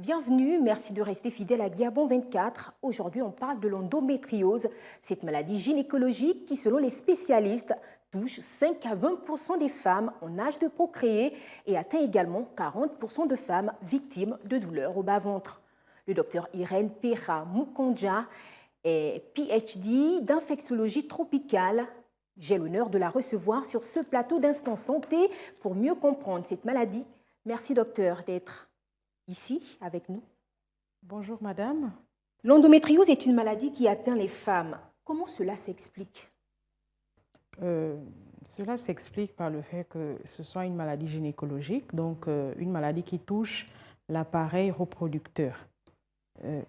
Bienvenue, merci de rester fidèle à Gabon 24. Aujourd'hui, on parle de l'endométriose, cette maladie gynécologique qui, selon les spécialistes, touche 5 à 20% des femmes en âge de procréer et atteint également 40% de femmes victimes de douleurs au bas-ventre. Le docteur Irène Pera Mukonja est PhD d'infectiologie tropicale. J'ai l'honneur de la recevoir sur ce plateau d'Instant Santé pour mieux comprendre cette maladie. Merci docteur d'être ici avec nous. Bonjour madame. L'endométriose est une maladie qui atteint les femmes. Comment cela s'explique? Cela s'explique par le fait que ce soit une maladie gynécologique, donc une maladie qui touche l'appareil reproducteur.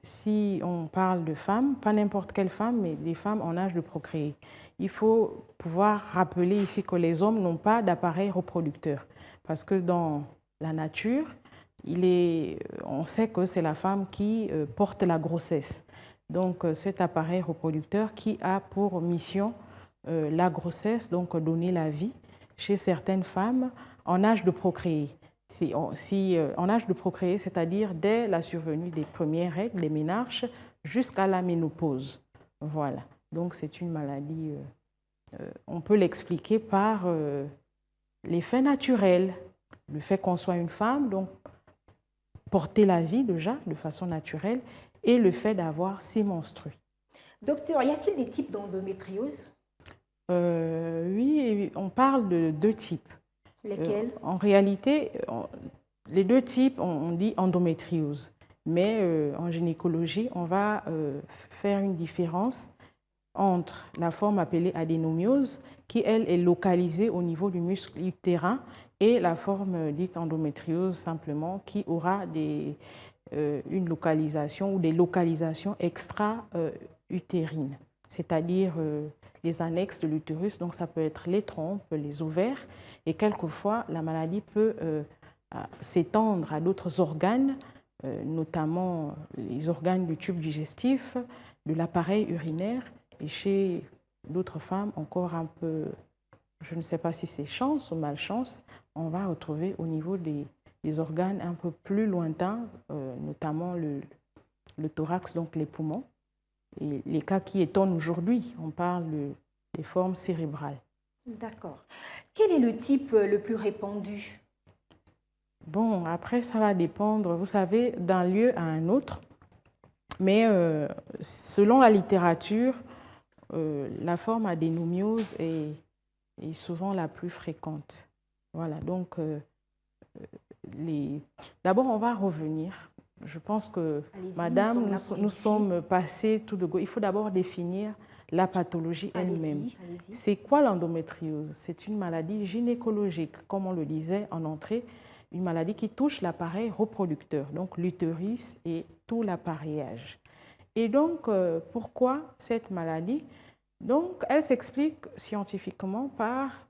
Si on parle de femmes, pas n'importe quelle femme, mais des femmes en âge de procréer, il faut pouvoir rappeler ici que les hommes n'ont pas d'appareil reproducteur parce que dans la nature, on sait que c'est la femme qui porte la grossesse. Donc cet appareil reproducteur qui a pour mission la grossesse, donc donner la vie chez certaines femmes en âge de procréer. En âge de procréer, c'est-à-dire dès la survenue des premières règles, les ménarches, jusqu'à la ménopause. Voilà. Donc c'est une maladie, on peut l'expliquer par l'effet naturel, le fait qu'on soit une femme, donc porter la vie déjà de façon naturelle, et le fait d'avoir ses menstrues. Docteur, y a-t-il des types d'endométriose? Oui, on parle de deux types. Lesquels? En réalité, les deux types, on dit endométriose. Mais en gynécologie, on va faire une différence entre la forme appelée adénomiose, qui, elle, est localisée au niveau du muscle utérin, et la forme dite endométriose, simplement, qui aura une localisation ou des localisations extra-utérines, c'est-à-dire les annexes de l'utérus. Donc, ça peut être les trompes, les ovaires, et quelquefois, la maladie peut s'étendre à d'autres organes, notamment les organes du tube digestif, de l'appareil urinaire, et chez d'autres femmes, encore un peu, je ne sais pas si c'est chance ou malchance, on va retrouver au niveau des organes un peu plus lointains, notamment le thorax, donc les poumons. Et les cas qui étonnent aujourd'hui, on parle des formes cérébrales. D'accord. Quel est le type le plus répandu? Bon, après, ça va dépendre, vous savez, d'un lieu à un autre. Mais selon la littérature, la forme adénomiose est souvent la plus fréquente. Voilà, donc d'abord, on va revenir. Je pense que, madame, nous sommes passés tout de go. Il faut d'abord définir la pathologie elle-même. C'est quoi l'endométriose? C'est une maladie gynécologique, comme on le disait en entrée, une maladie qui touche l'appareil reproducteur, donc l'utérus et tout l'appareillage. Et donc, pourquoi cette maladie? Donc, elle s'explique scientifiquement par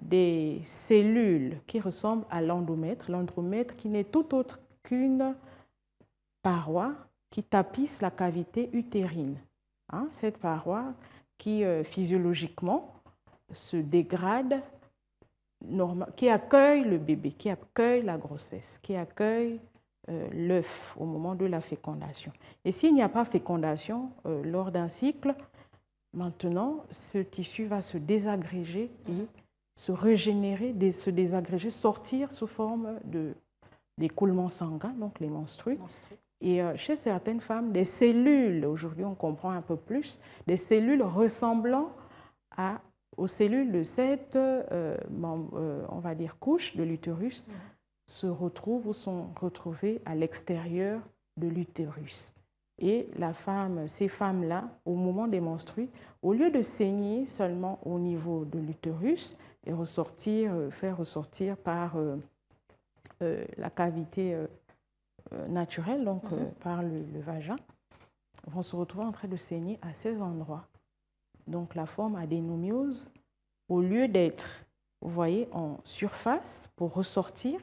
des cellules qui ressemblent à l'endomètre. L'endomètre qui n'est tout autre qu'une paroi qui tapisse la cavité utérine. Hein, cette paroi qui physiologiquement se dégrade, qui accueille le bébé, qui accueille la grossesse, qui accueille l'œuf au moment de la fécondation. Et s'il n'y a pas fécondation lors d'un cycle, maintenant, ce tissu va se désagréger et se régénérer, se désagréger, sortir sous forme d'écoulement sanguin, donc les menstrues. Et chez certaines femmes, des cellules, aujourd'hui on comprend un peu plus, des cellules ressemblant aux cellules de cette, on va dire, couche de l'utérus, se retrouvent ou sont retrouvées à l'extérieur de l'utérus. Et ces femmes-là, au moment des menstrues, au lieu de saigner seulement au niveau de l'utérus et faire ressortir par la cavité naturelle, donc par le vagin, vont se retrouver en train de saigner à ces endroits. Donc la forme adénomiose, au lieu d'être, vous voyez, en surface pour ressortir,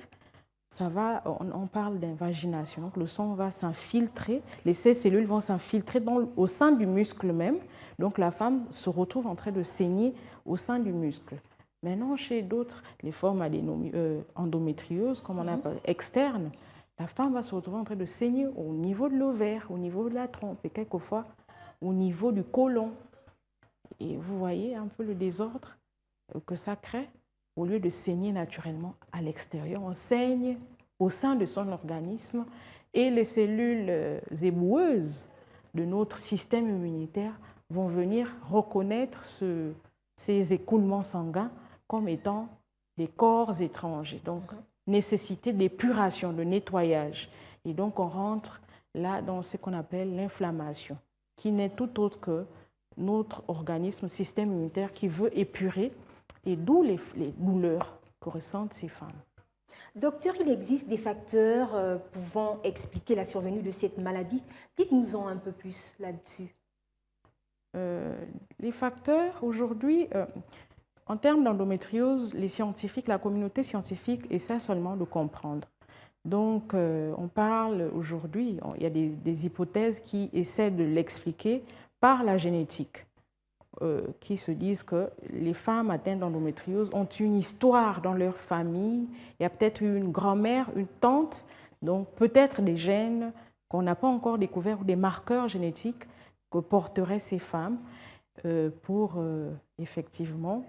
on parle d'invagination. Donc le sang va s'infiltrer, ces cellules vont s'infiltrer au sein du muscle même. Donc la femme se retrouve en train de saigner au sein du muscle. Maintenant, chez d'autres, les formes endométrieuses, comme on appelle externes, la femme va se retrouver en train de saigner au niveau de l'ovaire, au niveau de la trompe et quelquefois au niveau du côlon. Et vous voyez un peu le désordre que ça crée. Au lieu de saigner naturellement à l'extérieur, on saigne au sein de son organisme et les cellules éboueuses de notre système immunitaire vont venir reconnaître ces écoulements sanguins comme étant des corps étrangers. Donc, nécessité d'épuration, de nettoyage. Et donc, on rentre là dans ce qu'on appelle l'inflammation, qui n'est tout autre que notre organisme, système immunitaire qui veut épurer, et d'où les douleurs que ressentent ces femmes. Docteur, il existe des facteurs pouvant expliquer la survenue de cette maladie. Dites-nous-en un peu plus là-dessus. Les facteurs, aujourd'hui, en termes d'endométriose, les scientifiques, la communauté scientifique essaie seulement de comprendre. Donc, on parle aujourd'hui, il y a des hypothèses qui essaient de l'expliquer par la génétique, qui se disent que les femmes atteintes d'endométriose ont une histoire dans leur famille. Il y a peut-être une grand-mère, une tante, donc peut-être des gènes qu'on n'a pas encore découverts ou des marqueurs génétiques que porteraient ces femmes pour effectivement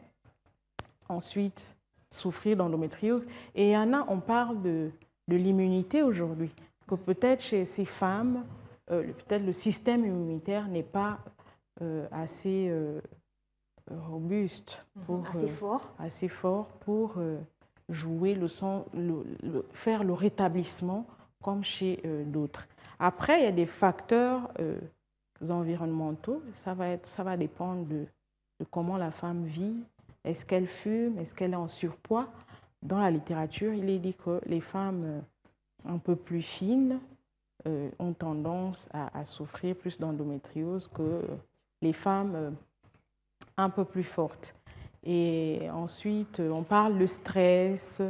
ensuite souffrir d'endométriose. Et il y en a, on parle de l'immunité aujourd'hui, que peut-être chez ces femmes, peut-être le système immunitaire n'est pas assez robuste, assez fort pour jouer faire le rétablissement comme chez d'autres. Après, il y a des facteurs environnementaux, ça va dépendre de comment la femme vit. Est-ce qu'elle fume? Est-ce qu'elle est en surpoids? Dans la littérature, il est dit que les femmes un peu plus fines ont tendance à souffrir plus d'endométriose que les femmes un peu plus fortes. Et ensuite, on parle de stress,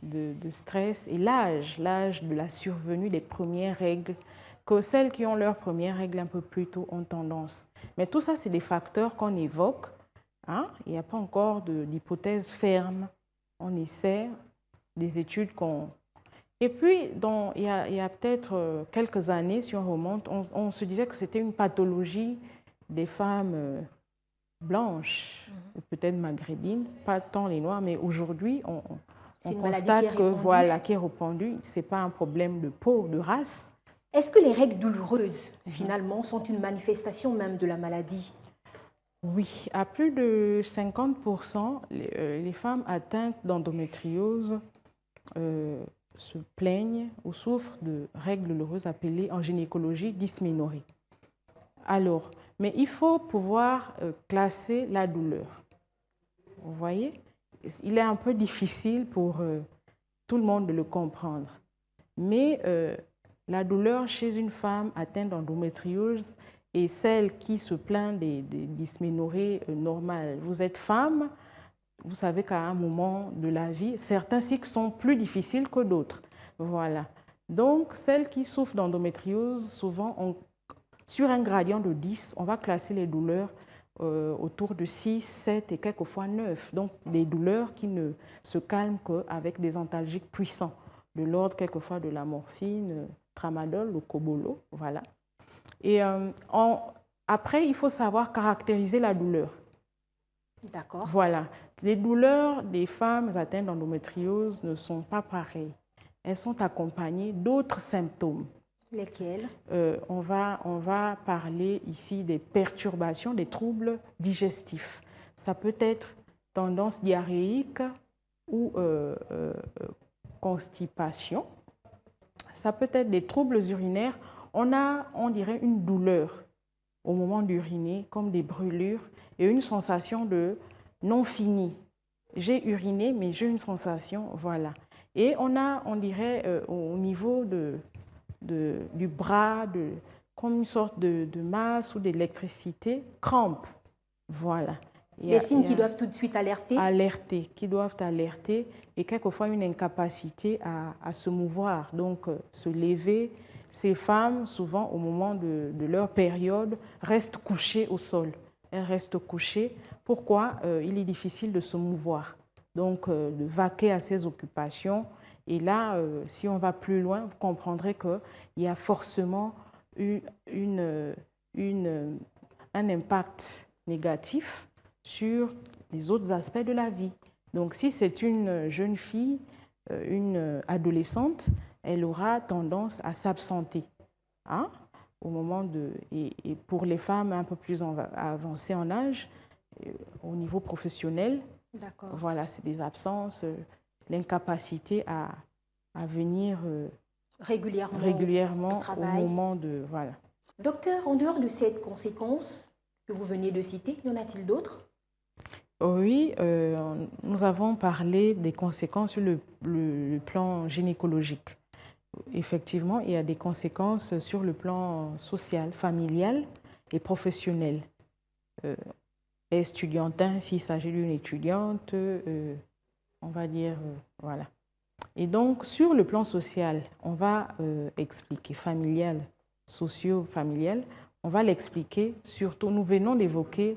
de stress et l'âge de la survenue des premières règles, que celles qui ont leurs premières règles un peu plus tôt ont tendance. Mais tout ça, c'est des facteurs qu'on évoque. Hein? Il n'y a pas encore d'hypothèse ferme. On essaie des études qu'on... Et puis, il y a peut-être quelques années, si on remonte, on se disait que c'était une pathologie des femmes blanches, peut-être maghrébines, pas tant les noirs, mais aujourd'hui, on constate que qui est répandue, ce n'est pas un problème de peau, de race. Est-ce que les règles douloureuses, finalement, sont une manifestation même de la maladie? Oui, à plus de 50%, les femmes atteintes d'endométriose se plaignent ou souffrent de règles douloureuses appelées en gynécologie dysménorrhée. Alors, mais il faut pouvoir classer la douleur. Vous voyez, il est un peu difficile pour tout le monde de le comprendre. Mais la douleur chez une femme atteinte d'endométriose et celle qui se plaint des dysménorrhées normales. Vous êtes femme, vous savez qu'à un moment de la vie, certains cycles sont plus difficiles que d'autres. Voilà. Donc, celles qui souffrent d'endométriose, souvent, sur un gradient de 10, on va classer les douleurs autour de 6, 7 et quelquefois 9. Donc, des douleurs qui ne se calment qu'avec des antalgiques puissants, de l'ordre quelquefois de la morphine, tramadol, le cobolo, voilà. Et après, il faut savoir caractériser la douleur. D'accord. Voilà. Les douleurs des femmes atteintes d'endométriose ne sont pas pareilles. Elles sont accompagnées d'autres symptômes. Lesquels? On va parler ici des perturbations, des troubles digestifs. Ça peut être tendance diarrhéique ou constipation. Ça peut être des troubles urinaires. On dirait une douleur au moment d'uriner, comme des brûlures et une sensation de non fini. J'ai uriné, mais j'ai une sensation, voilà. Et on dirait au niveau du bras, comme une sorte de masse ou d'électricité, crampe, voilà. Des signes qui doivent tout de suite alerter? Qui doivent alerter, et quelquefois une incapacité à se mouvoir, donc se lever. Ces femmes, souvent au moment de leur période, restent couchées au sol. Elles restent couchées. Pourquoi? Il est difficile de se mouvoir, donc de vaquer à ses occupations. Et là, si on va plus loin, vous comprendrez qu'il y a forcément un impact négatif sur les autres aspects de la vie. Donc, si c'est une jeune fille, une adolescente, elle aura tendance à s'absenter. Hein, au moment et pour les femmes un peu plus avancées en âge, au niveau professionnel, voilà, c'est des absences, l'incapacité à venir régulièrement au moment de... Voilà. Docteur, en dehors de cette conséquence que vous venez de citer, y en a-t-il d'autres? Oui, nous avons parlé des conséquences sur le plan gynécologique. Effectivement, il y a des conséquences sur le plan social, familial et professionnel. Estudiantin, s'il s'agit d'une étudiante, on va dire, voilà. Et donc, sur le plan social, on va expliquer, familial, socio-familial, on va l'expliquer, surtout, nous venons d'évoquer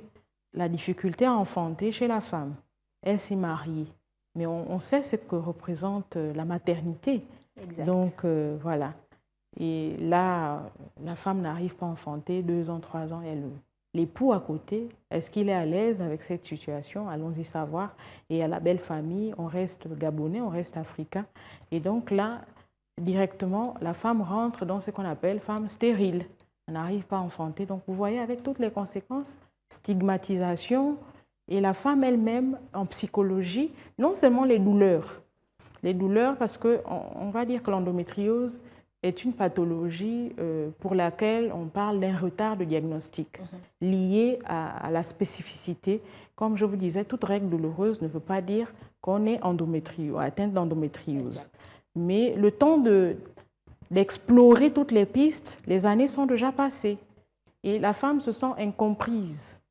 la difficulté à enfanter chez la femme. Elle s'est mariée, mais on sait ce que représente la maternité. Exact. Donc, voilà. Et là, la femme n'arrive pas à enfanter, 2 ans, 3 ans, l'époux à côté, est-ce qu'il est à l'aise avec cette situation? Allons-y savoir. Et à la belle famille, on reste gabonais, on reste africain. Et donc là, directement, la femme rentre dans ce qu'on appelle femme stérile. Elle n'arrive pas à enfanter. Donc, vous voyez, avec toutes les conséquences, stigmatisation, et la femme elle-même, en psychologie, non seulement les douleurs parce qu'on va dire que l'endométriose est une pathologie pour laquelle on parle d'un retard de diagnostic lié à la spécificité. Comme je vous disais, toute règle douloureuse ne veut pas dire qu'on est atteinte d'endométriose. Mais le temps d'explorer toutes les pistes, les années sont déjà passées. Et la femme se sent incomprise.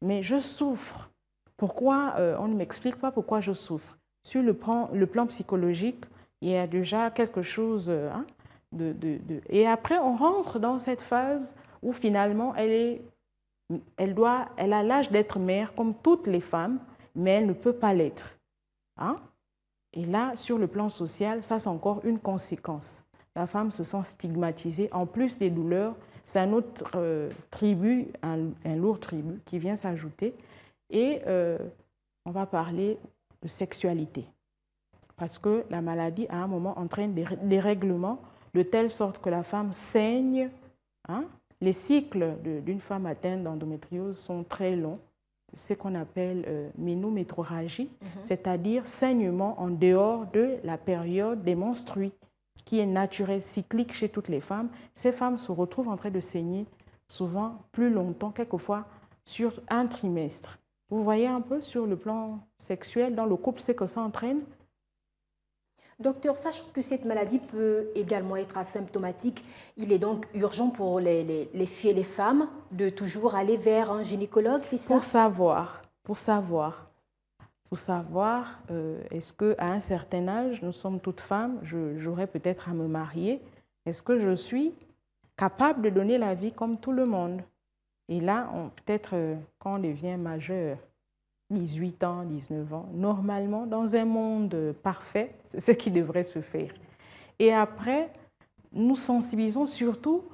Mais je souffre. Pourquoi on ne m'explique pas pourquoi je souffre? Sur le plan psychologique, il y a déjà quelque chose. Et après, on rentre dans cette phase où finalement, elle a l'âge d'être mère comme toutes les femmes, mais elle ne peut pas l'être. Hein? Et là, sur le plan social, ça c'est encore une conséquence. La femme se sent stigmatisée. En plus des douleurs, c'est un autre tribut, un lourd tribut qui vient s'ajouter. Et on va parler de sexualité. Parce que la maladie, à un moment, entraîne des dérèglements de telle sorte que la femme saigne. Hein? Les cycles d'une femme atteinte d'endométriose sont très longs. Ce qu'on appelle ménométrorragie, c'est-à-dire saignement en dehors de la période des menstrues, qui est naturelle, cyclique chez toutes les femmes. Ces femmes se retrouvent en train de saigner souvent plus longtemps, quelquefois sur un trimestre. Vous voyez un peu sur le plan sexuel, dans le couple, ce que ça entraîne? Docteur, sachant que cette maladie peut également être asymptomatique, il est donc urgent pour les filles et les femmes de toujours aller vers un gynécologue, c'est ça? Pour savoir, est-ce qu'à un certain âge, nous sommes toutes femmes, j'aurais peut-être à me marier, est-ce que je suis capable de donner la vie comme tout le monde? Et là, peut-être quand on devient majeur, 18 ans, 19 ans, normalement, dans un monde parfait, c'est ce qui devrait se faire. Et après, nous sensibilisons surtout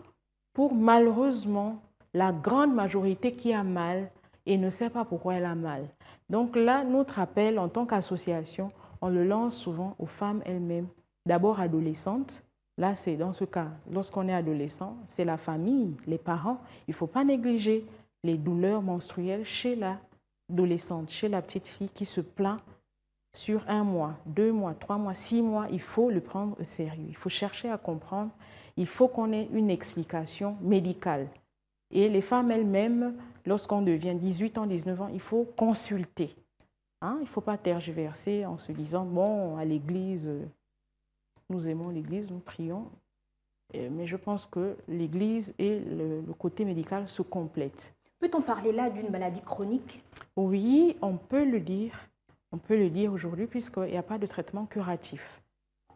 pour, malheureusement, la grande majorité qui a mal et ne sait pas pourquoi elle a mal. Donc là, notre appel en tant qu'association, on le lance souvent aux femmes elles-mêmes, d'abord adolescentes. Là, c'est dans ce cas, lorsqu'on est adolescent, c'est la famille, les parents. Il ne faut pas négliger les douleurs menstruelles chez l'adolescente, chez la petite fille qui se plaint sur 1 mois, 2 mois, 3 mois, 6 mois. Il faut le prendre au sérieux. Il faut chercher à comprendre. Il faut qu'on ait une explication médicale. Et les femmes elles-mêmes, lorsqu'on devient 18 ans, 19 ans, il faut consulter. Hein? Il ne faut pas tergiverser en se disant, bon, à l'église, nous aimons l'église, nous prions. Mais je pense que l'église et le côté médical se complètent. Peut-on parler là d'une maladie chronique? Oui, on peut le dire. On peut le dire aujourd'hui puisqu'il n'y a pas de traitement curatif.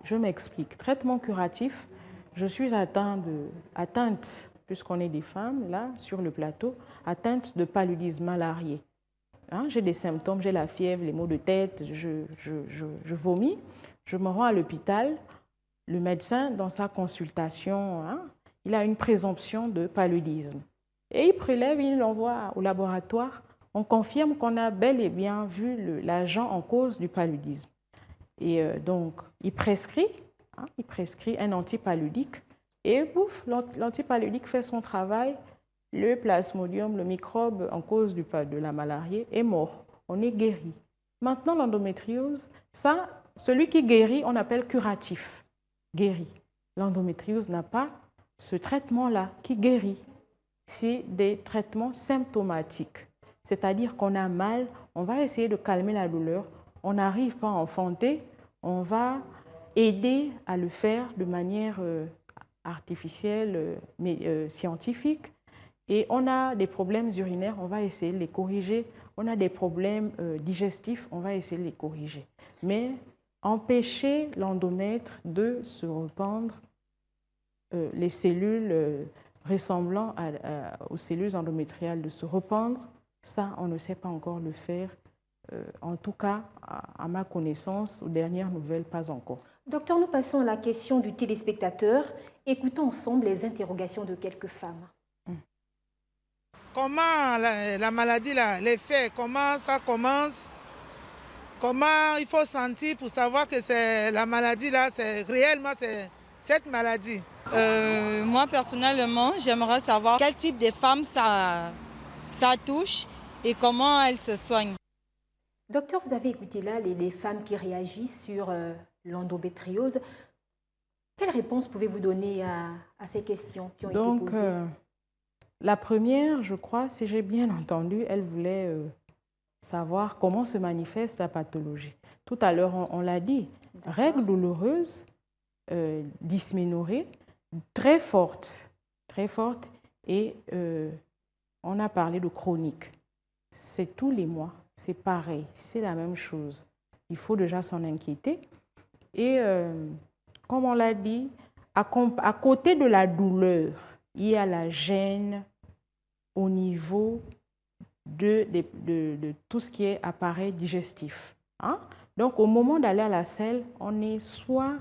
Je m'explique. Traitement curatif, je suis atteinte, puisqu'on est des femmes, là, sur le plateau, atteinte de paludisme malarié. Hein, j'ai des symptômes, j'ai la fièvre, les maux de tête, je vomis. je me rends à l'hôpital, le médecin, dans sa consultation, il a une présomption de paludisme. Et il prélève, il l'envoie au laboratoire. On confirme qu'on a bel et bien vu l'agent en cause du paludisme. Et donc, il prescrit un antipaludique. Et pouf, l'antipaludique fait son travail. Le plasmodium, le microbe en cause de la malaria, est mort. On est guéri. Maintenant, l'endométriose, celui qui guérit, on appelle curatif. Guéri. L'endométriose n'a pas ce traitement-là qui guérit. C'est des traitements symptomatiques. C'est-à-dire qu'on a mal, on va essayer de calmer la douleur, on n'arrive pas à enfanter, on va aider à le faire de manière artificielle, mais scientifique. Et on a des problèmes urinaires, on va essayer de les corriger. On a des problèmes digestifs, on va essayer de les corriger. Mais empêcher l'endomètre de se rependre, les cellules ressemblant aux cellules endométriales de se rependre, ça, on ne sait pas encore le faire. En tout cas, à ma connaissance, aux dernières nouvelles, pas encore. Docteur, nous passons à la question du téléspectateur. Écoutons ensemble les interrogations de quelques femmes. Comment la maladie, l'effet, comment ça commence? Comment il faut sentir pour savoir que c'est la maladie, là, c'est réellement cette maladie? Moi, personnellement, j'aimerais savoir quel type de femmes ça touche et comment elles se soignent. Docteur, vous avez écouté là les femmes qui réagissent sur l'endométriose. Quelle réponse pouvez-vous donner à ces questions qui ont été posées? La première, je crois, si j'ai bien entendu, elle voulait savoir comment se manifeste la pathologie. Tout à l'heure, on l'a dit, règles douloureuses, dysménorrhée, très forte, et on a parlé de chronique. C'est tous les mois, c'est pareil, c'est la même chose. Il faut déjà s'en inquiéter. Et comme on l'a dit, à côté de la douleur, il y a la gêne au niveau de tout ce qui est appareil digestif. Donc, au moment d'aller à la selle, on est soit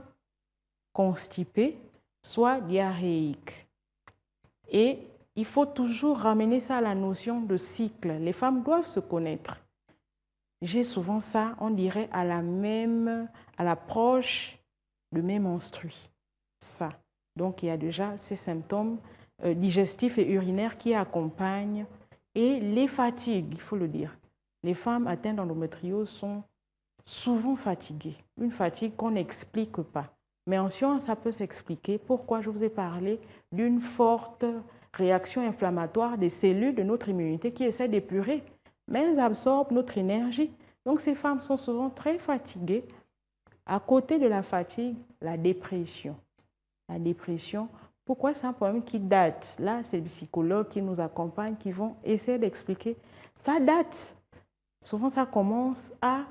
constipé, soit diarrhéique. Et il faut toujours ramener ça à la notion de cycle. Les femmes doivent se connaître. J'ai souvent ça, on dirait, à l'approche de mes menstrues. Ça. Donc, il y a déjà ces symptômes digestifs et urinaires qui accompagnent et les fatigues, il faut le dire. Les femmes atteintes d'endométriose sont souvent fatiguées, une fatigue qu'on n'explique pas. Mais en science, ça peut s'expliquer. Pourquoi je vous ai parlé d'une forte réaction inflammatoire des cellules de notre immunité qui essaient d'épurer, mais elles absorbent notre énergie. Donc, ces femmes sont souvent très fatiguées. À côté de la fatigue, la dépression. La dépression, pourquoi c'est un problème qui date? Là, c'est les psychologues qui nous accompagnent, qui vont essayer d'expliquer. Ça date. Souvent, ça commence à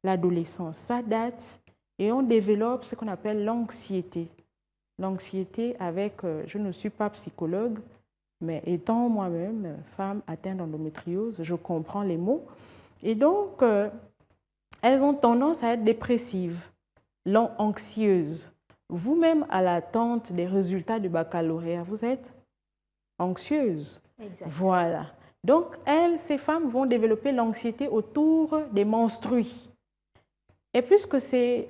l'adolescence. Ça date et on développe ce qu'on appelle l'anxiété. L'anxiété avec, je ne suis pas psychologue, mais étant moi-même femme atteinte d'endométriose, je comprends les mots. Et donc, elles ont tendance à être dépressives, anxieuses. Vous-même, à l'attente des résultats du baccalauréat, vous êtes anxieuse. Exact. Voilà. Donc, ces femmes vont développer l'anxiété autour des menstrues. Et puisque c'est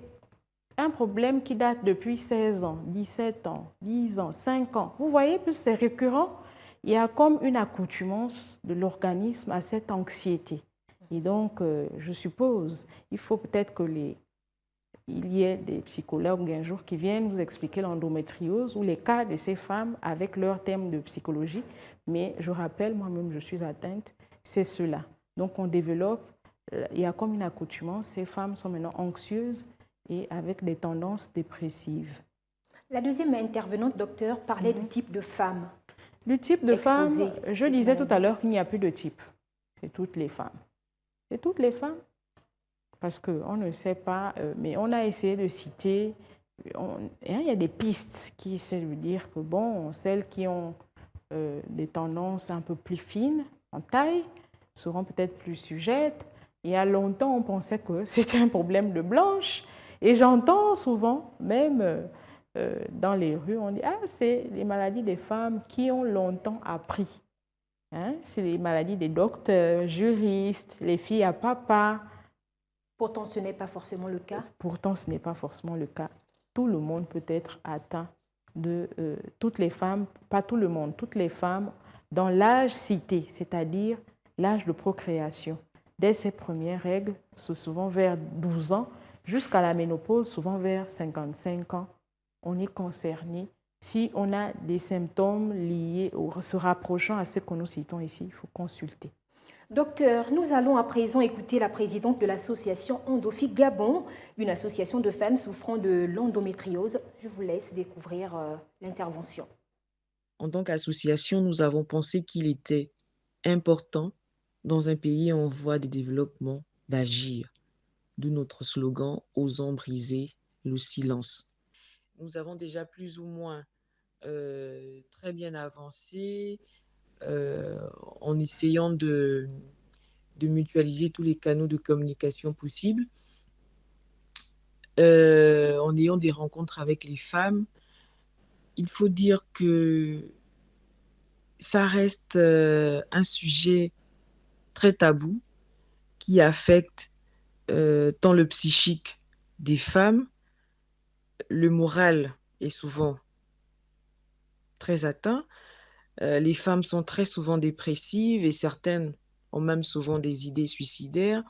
un problème qui date depuis 16 ans, 17 ans, 10 ans, 5 ans, vous voyez, plus c'est récurrent, il y a comme une accoutumance de l'organisme à cette anxiété. Et donc, je suppose, il faut peut-être il y ait des psychologues un jour qui viennent vous expliquer l'endométriose ou les cas de ces femmes avec leur thème de psychologie. Mais je rappelle, moi-même, je suis atteinte, c'est cela. Donc, on développe, il y a comme une accoutumance, ces femmes sont maintenant anxieuses et avec des tendances dépressives. La deuxième intervenante, docteur, parlait du type de femme. Du type de femme, je disais tout à l'heure qu'il n'y a plus de type. C'est toutes les femmes. C'est toutes les femmes. Parce qu'on ne sait pas, mais on a essayé de citer, il y a des pistes qui essaient de dire que, bon, celles qui ont des tendances un peu plus fines en taille seront peut-être plus sujettes. Il y a longtemps, on pensait que c'était un problème de blanche. Et j'entends souvent, même dans les rues, on dit « Ah, c'est les maladies des femmes qui ont longtemps appris. Hein? C'est les maladies des docteurs, juristes, les filles à papa. » Pourtant, ce n'est pas forcément le cas. Pourtant, ce n'est pas forcément le cas. Tout le monde peut être atteint de toutes les femmes, pas tout le monde, toutes les femmes dans l'âge cité, c'est-à-dire l'âge de procréation. Dès ses premières règles, c'est souvent vers 12 ans, jusqu'à la ménopause, souvent vers 55 ans, on est concerné. Si on a des symptômes liés ou se rapprochant à ce que nous citons ici, il faut consulter. Docteur, nous allons à présent écouter la présidente de l'association Endofi Gabon, une association de femmes souffrant de l'endométriose. Je vous laisse découvrir l'intervention. En tant qu'association, nous avons pensé qu'il était important, dans un pays en voie de développement, d'agir. D'où notre slogan « Osons briser le silence ». Nous avons déjà plus ou moins très bien avancé en essayant de mutualiser tous les canaux de communication possibles, en ayant des rencontres avec les femmes. Il faut dire que ça reste un sujet très tabou qui affecte tant le psychique des femmes, le moral est souvent très atteint. Les femmes sont très souvent dépressives et certaines ont même souvent des idées suicidaires.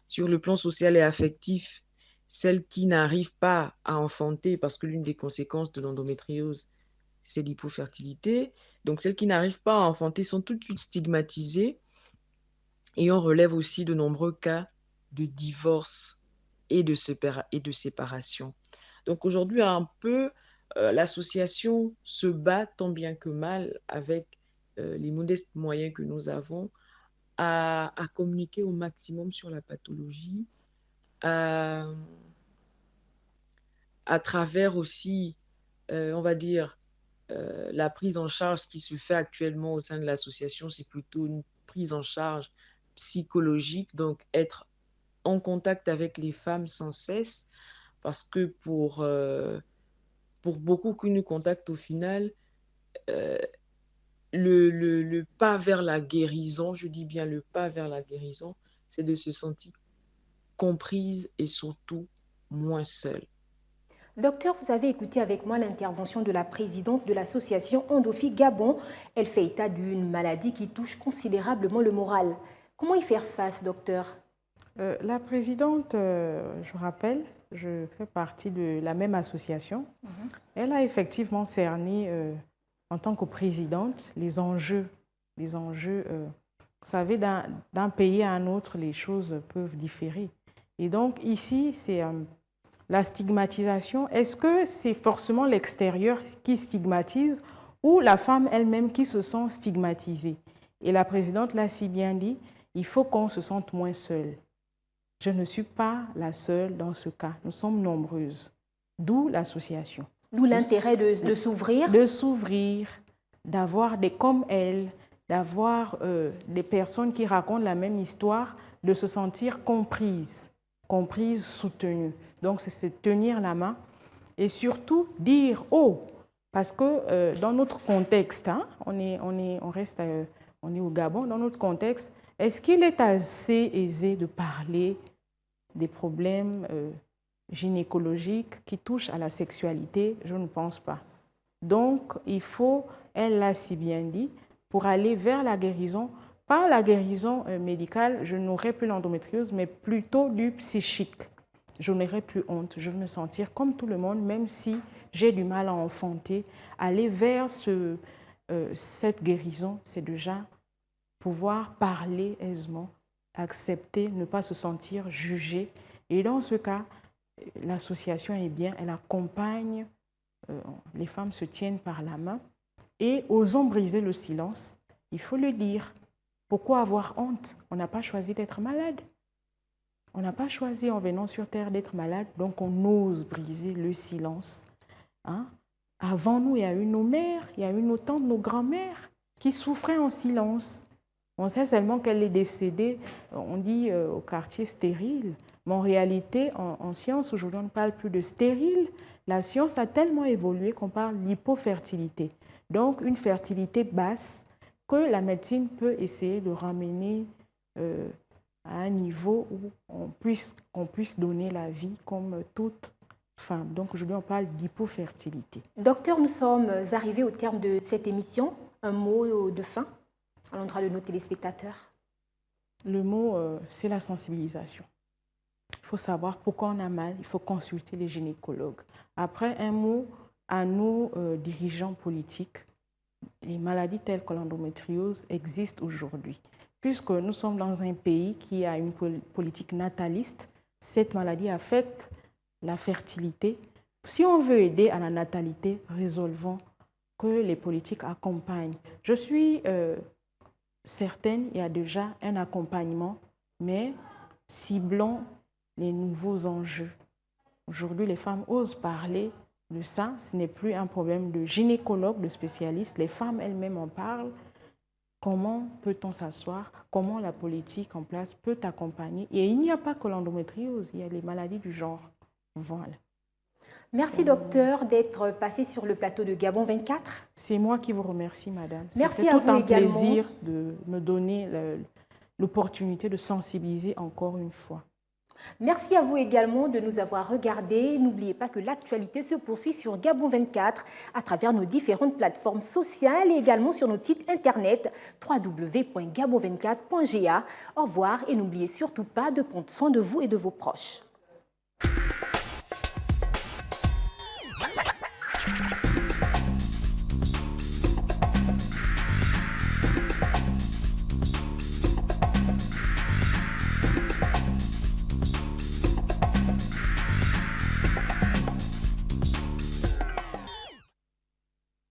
Sur le plan social et affectif, celles qui n'arrivent pas à enfanter, parce que l'une des conséquences de l'endométriose, c'est l'hypofertilité. Donc, celles qui n'arrivent pas à enfanter sont tout de suite stigmatisées et on relève aussi de nombreux cas de divorce et de séparation. Donc, aujourd'hui, un peu, l'association se bat tant bien que mal avec les modestes moyens que nous avons à communiquer au maximum sur la pathologie, à travers aussi, on va dire, la prise en charge qui se fait actuellement au sein de l'association, c'est plutôt une prise en charge psychologique, donc être en contact avec les femmes sans cesse, parce que pour beaucoup qui nous contactent au final, le pas vers la guérison, je dis bien le pas vers la guérison, c'est de se sentir comprise et surtout moins seule. Docteur, vous avez écouté avec moi l'intervention de la présidente de l'association Endofi Gabon. Elle fait état d'une maladie qui touche considérablement le moral. Comment y faire face, docteur? La présidente, je rappelle, je fais partie de la même association. Elle a effectivement cerné, en tant que présidente, les enjeux. Vous savez, d'un pays à un autre, les choses peuvent différer. Et donc, ici, c'est la stigmatisation. Est-ce que c'est forcément l'extérieur qui stigmatise ou la femme elle-même qui se sent stigmatisée? Et la présidente l'a si bien dit, il faut qu'on se sente moins seule. Je ne suis pas la seule dans ce cas. Nous sommes nombreuses. D'où l'association. D'où l'intérêt de s'ouvrir. De s'ouvrir, d'avoir des comme elle, d'avoir des personnes qui racontent la même histoire, de se sentir comprises, soutenues. Donc, c'est tenir la main et surtout dire « oh ». Parce que dans notre contexte, hein, on est au Gabon, dans notre contexte, est-ce qu'il est assez aisé de parler des problèmes gynécologiques qui touchent à la sexualité? Je ne pense pas. Donc, il faut, elle l'a si bien dit, pour aller vers la guérison, pas la guérison médicale, je n'aurai plus l'endométriose, mais plutôt du psychique. Je n'aurai plus honte, je veux me sentir comme tout le monde, même si j'ai du mal à enfanter. Aller vers cette guérison, c'est déjà pouvoir parler aisément, accepter, ne pas se sentir jugé. Et dans ce cas, l'association est bien, elle accompagne, les femmes se tiennent par la main et osons briser le silence. Il faut le dire. Pourquoi avoir honte? On n'a pas choisi d'être malade. On n'a pas choisi en venant sur Terre d'être malade, donc on ose briser le silence. Hein? Avant nous, il y a eu nos mères, il y a eu nos tantes, nos grands-mères qui souffraient en silence. On sait seulement qu'elle est décédée, on dit au quartier stérile. Mais en réalité, en science, aujourd'hui, on ne parle plus de stérile. La science a tellement évolué qu'on parle d'hypofertilité. Donc, une fertilité basse que la médecine peut essayer de ramener à un niveau où qu'on puisse donner la vie comme toute femme. Donc, aujourd'hui, on parle d'hypofertilité. Docteur, nous sommes arrivés au terme de cette émission. Un mot de fin à l'endroit de nos téléspectateurs? Le mot, c'est la sensibilisation. Il faut savoir pourquoi on a mal, il faut consulter les gynécologues. Après, un mot à nos dirigeants politiques. Les maladies telles que l'endométriose existent aujourd'hui. Puisque nous sommes dans un pays qui a une politique nataliste, cette maladie affecte la fertilité. Si on veut aider à la natalité, résolvons que les politiques accompagnent. Je suis certaine, il y a déjà un accompagnement, mais ciblons les nouveaux enjeux. Aujourd'hui, les femmes osent parler de ça. Ce n'est plus un problème de gynécologue, de spécialiste. Les femmes elles-mêmes en parlent. Comment peut-on s'asseoir? Comment la politique en place peut accompagner? Et il n'y a pas que l'endométriose, il y a les maladies du genre. Voilà. Merci docteur d'être passé sur le plateau de Gabon 24. C'est moi qui vous remercie, madame. Merci à vous également. C'était tout un plaisir de me donner l'opportunité de sensibiliser encore une fois. Merci à vous également de nous avoir regardés. N'oubliez pas que l'actualité se poursuit sur Gabon 24 à travers nos différentes plateformes sociales et également sur notre site internet www.gabon24.ga. Au revoir et n'oubliez surtout pas de prendre soin de vous et de vos proches.